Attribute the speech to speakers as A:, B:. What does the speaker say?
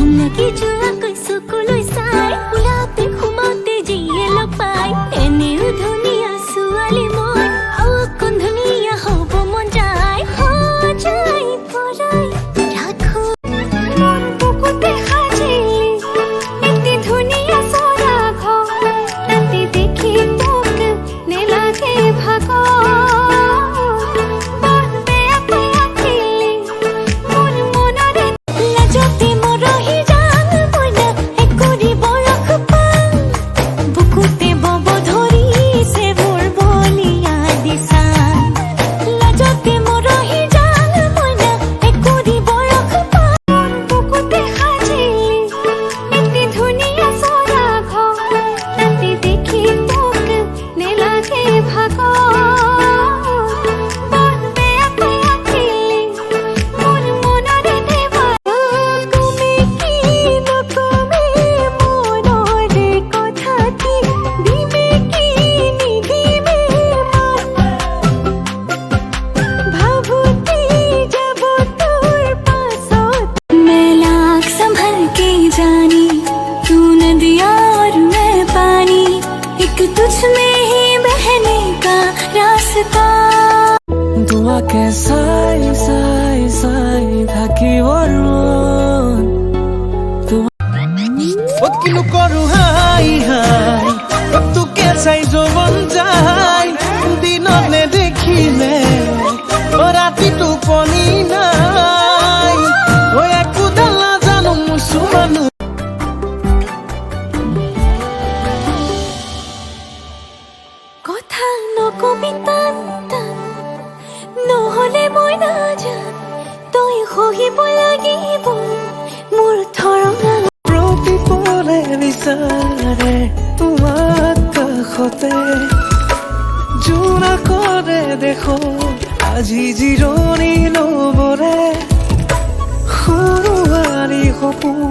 A: লাগি যোৱাকৈ চকুলৈ চাই ওলাওঁতে সোমাওঁতে যিয়ে লগ পাই এনেও ধুনীয়া ছোৱালী মই আৰু অকণ ধুনীয়া হ'ব মন যায় সজাই পৰাই ৰাখো মন বুকুতে সাজিলি এটি ধুনীয়া চৰা ঘৰ তাতে দেখি তোক নেলাগে ভাগৰ
B: তোমাকে চাই চাই চাই থাকিব কিনো কৰো হাই হাই তোকে চাই যৌৱন যায় দিনত নেদেখিলে ৰাতি টোপনি নাই একো নাজানো মুছুমানো
A: কথা নকবি টান টান নহ'লে মই নাজান তই সহিব লাগিব মোৰ ধৰণা
B: প্ৰতিপলে বিচাৰে তোমাক কাষতে জোৰা কৰে দেখো আজি জিৰণি ল'বৰে সৰু সপোন